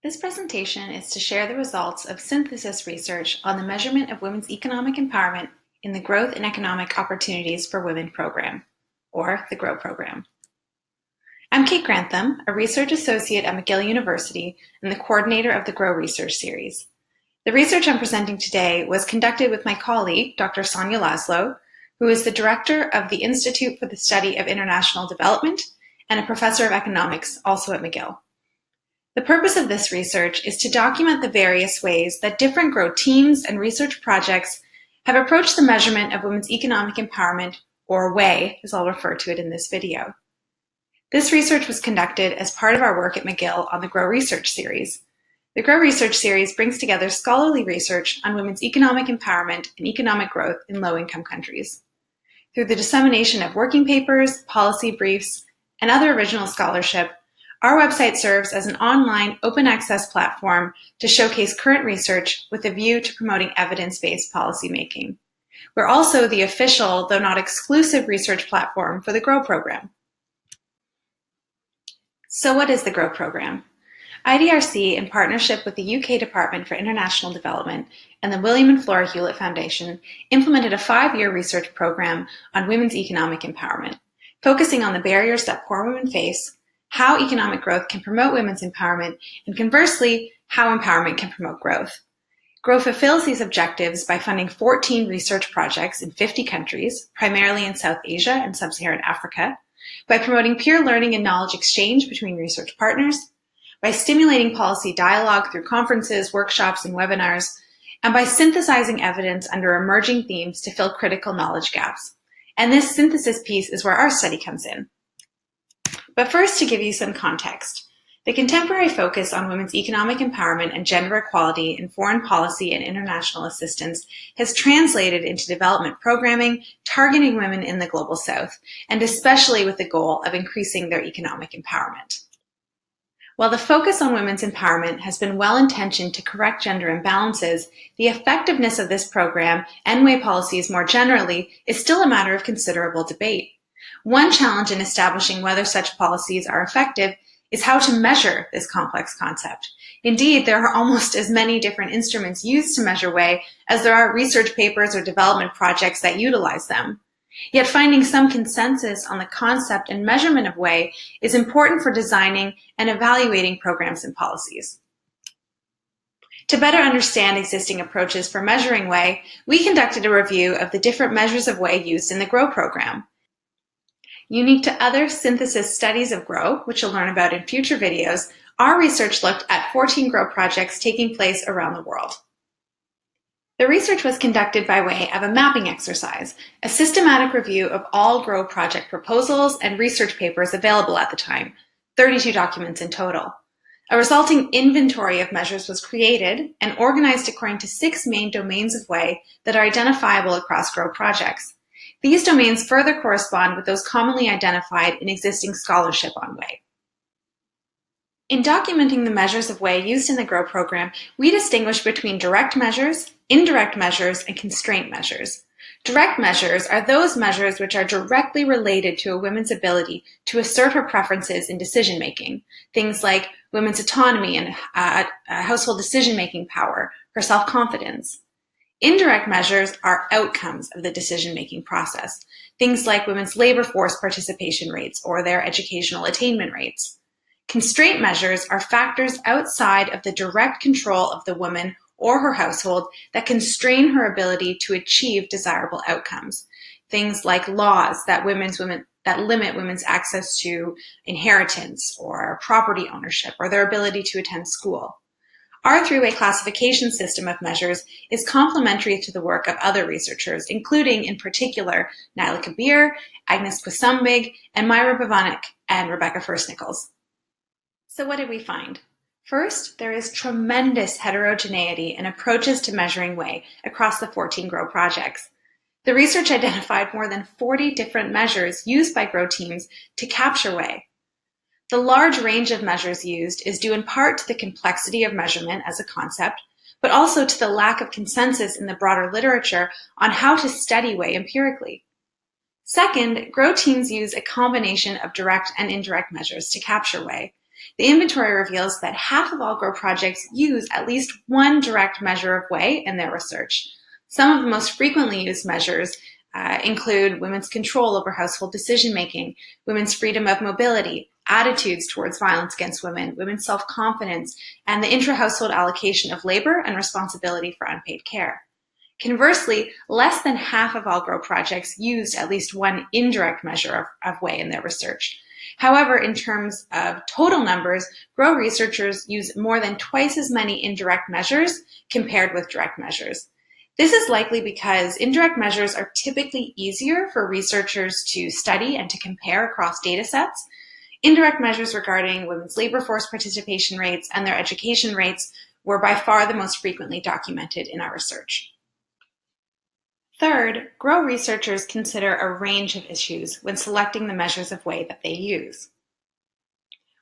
This presentation is to share the results of synthesis research on the measurement of women's economic empowerment in the Growth and Economic Opportunities for Women program, or the GROW program. I'm Kate Grantham, a research associate at McGill University and the coordinator of the GROW research series. The research I'm presenting today was conducted with my colleague, Dr. Sonia Laszlo, who is the director of the Institute for the Study of International Development and a professor of economics, also at McGill. The purpose of this research is to document the various ways that different GROW teams and research projects have approached the measurement of women's economic empowerment, or WEI, as I'll refer to it in this video. This research was conducted as part of our work at McGill on the GROW research series. The GROW research series brings together scholarly research on women's economic empowerment and economic growth in low-income countries. Through the dissemination of working papers, policy briefs, and other original scholarship, our website serves as an online open access platform to showcase current research with a view to promoting evidence-based policymaking. We're also the official, though not exclusive, research platform for the GROW program. So what is the GROW program? IDRC, in partnership with the UK Department for International Development and the William and Flora Hewlett Foundation, implemented a 5-year research program on women's economic empowerment, focusing on the barriers that poor women face, how economic growth can promote women's empowerment, and conversely, how empowerment can promote growth. GROW fulfills these objectives by funding 14 research projects in 50 countries, primarily in South Asia and Sub-Saharan Africa, by promoting peer learning and knowledge exchange between research partners, by stimulating policy dialogue through conferences, workshops, and webinars, and by synthesizing evidence under emerging themes to fill critical knowledge gaps. And this synthesis piece is where our study comes in. But first, to give you some context, the contemporary focus on women's economic empowerment and gender equality in foreign policy and international assistance has translated into development programming targeting women in the Global South, and especially with the goal of increasing their economic empowerment. While the focus on women's empowerment has been well-intentioned to correct gender imbalances, the effectiveness of this program and WEI policies more generally is still a matter of considerable debate. One challenge in establishing whether such policies are effective is how to measure this complex concept. Indeed, there are almost as many different instruments used to measure WEI as there are research papers or development projects that utilize them. Yet finding some consensus on the concept and measurement of WEI is important for designing and evaluating programs and policies. To better understand existing approaches for measuring WEI, we conducted a review of the different measures of WEI used in the GROW program. Unique to other synthesis studies of GROW, which you'll learn about in future videos, our research looked at 14 GROW projects taking place around the world. The research was conducted by way of a mapping exercise, a systematic review of all GROW project proposals and research papers available at the time, 32 documents in total. A resulting inventory of measures was created and organized according to 6 main domains of WEI that are identifiable across GROW projects. These domains further correspond with those commonly identified in existing scholarship on WEI. In documenting the measures of WEI used in the GROW program, we distinguish between direct measures, indirect measures, and constraint measures. Direct measures are those measures which are directly related to a woman's ability to assert her preferences in decision-making, things like women's autonomy and household decision-making power, her self-confidence. Indirect measures are outcomes of the decision-making process, things like women's labor force participation rates or their educational attainment rates. Constraint measures are factors outside of the direct control of the woman or her household that constrain her ability to achieve desirable outcomes, things like laws that limit women's access to inheritance or property ownership or their ability to attend school. Our 3-way classification system of measures is complementary to the work of other researchers, including, in particular, Naila Kabir, Agnes Quisambig, and Myra Bavanik and Rebecca First-Nichols. So what did we find? First, there is tremendous heterogeneity in approaches to measuring WEI across the 14 GROW projects. The research identified more than 40 different measures used by GROW teams to capture WEI. The large range of measures used is due in part to the complexity of measurement as a concept, but also to the lack of consensus in the broader literature on how to study WEI empirically. Second, GROW teams use a combination of direct and indirect measures to capture WEI. the inventory reveals that half of all GROW projects use at least one direct measure of WEI in their research. Some of the most frequently used measures include women's control over household decision-making, women's freedom of mobility, attitudes towards violence against women, women's self-confidence, and the intra-household allocation of labor and responsibility for unpaid care. Conversely, less than half of all GROW projects used at least one indirect measure of WEI in their research. However, in terms of total numbers, GROW researchers use more than twice as many indirect measures compared with direct measures. This is likely because indirect measures are typically easier for researchers to study and to compare across data sets. Indirect measures regarding women's labor force participation rates and their education rates were by far the most frequently documented in our research. Third, GROW researchers consider a range of issues when selecting the measures of WEI that they use.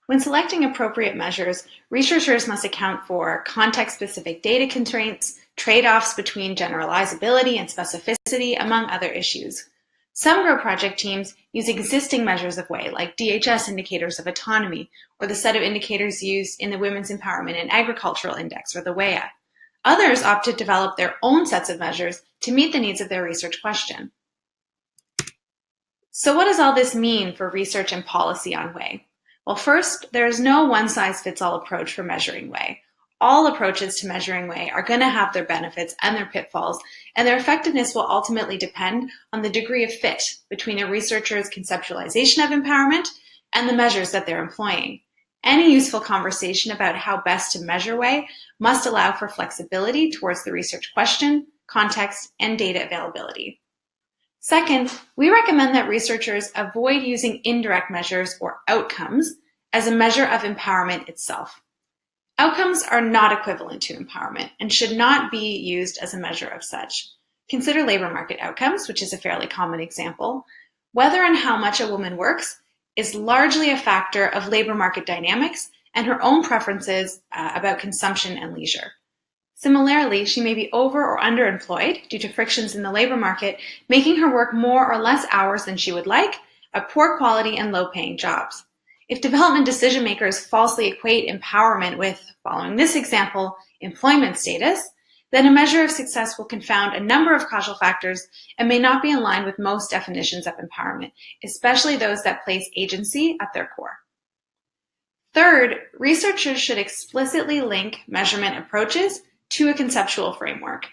When selecting appropriate measures, researchers must account for context-specific data constraints, trade-offs between generalizability and specificity, among other issues. Some GROW project teams use existing measures of WEI, like DHS indicators of autonomy, or the set of indicators used in the Women's Empowerment and Agricultural Index, or the WEA. Others opt to develop their own sets of measures to meet the needs of their research question. So what does all this mean for research and policy on WEI? Well, first, there is no one-size-fits-all approach for measuring WEI. All approaches to measuring WEI are going to have their benefits and their pitfalls, and their effectiveness will ultimately depend on the degree of fit between a researcher's conceptualization of empowerment and the measures that they're employing. Any useful conversation about how best to measure WEI must allow for flexibility towards the research question, context, and data availability. Second, we recommend that researchers avoid using indirect measures or outcomes as a measure of empowerment itself. Outcomes are not equivalent to empowerment and should not be used as a measure of such. Consider labor market outcomes, which is a fairly common example. Whether and how much a woman works is largely a factor of labor market dynamics and her own preferences about consumption and leisure. Similarly, she may be over or underemployed due to frictions in the labor market, making her work more or less hours than she would like, at poor quality and low-paying jobs. If development decision makers falsely equate empowerment with, following this example, employment status, then a measure of success will confound a number of causal factors and may not be in line with most definitions of empowerment, especially those that place agency at their core. Third, researchers should explicitly link measurement approaches to a conceptual framework.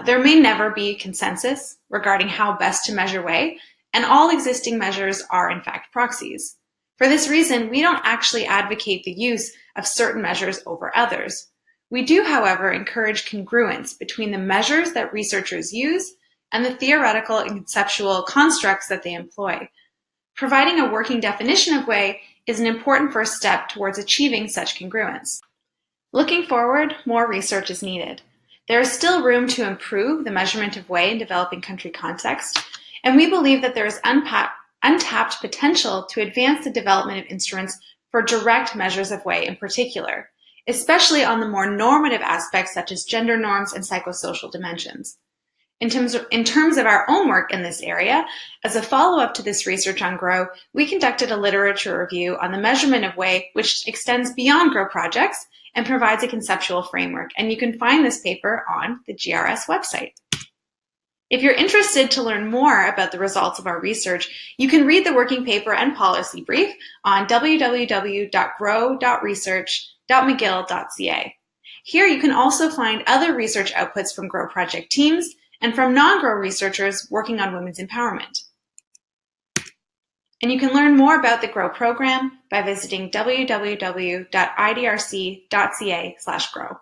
There may never be consensus regarding how best to measure WEI, and all existing measures are in fact proxies. For this reason, we don't actually advocate the use of certain measures over others. We do, however, encourage congruence between the measures that researchers use and the theoretical and conceptual constructs that they employ. Providing a working definition of WEI is an important first step towards achieving such congruence. Looking forward, more research is needed. There is still room to improve the measurement of WEI in developing country context, and we believe that there is untapped potential to advance the development of instruments for direct measures of WEI in particular, especially on the more normative aspects such as gender norms and psychosocial dimensions. In terms of our own work in this area, as a follow-up to this research on GROW, we conducted a literature review on the measurement of WEI, which extends beyond GROW projects and provides a conceptual framework, and you can find this paper on the GRS website. If you're interested to learn more about the results of our research, you can read the working paper and policy brief on www.grow.research.mcgill.ca. Here you can also find other research outputs from GROW project teams and from non-GROW researchers working on women's empowerment. And you can learn more about the GROW program by visiting www.idrc.ca/grow.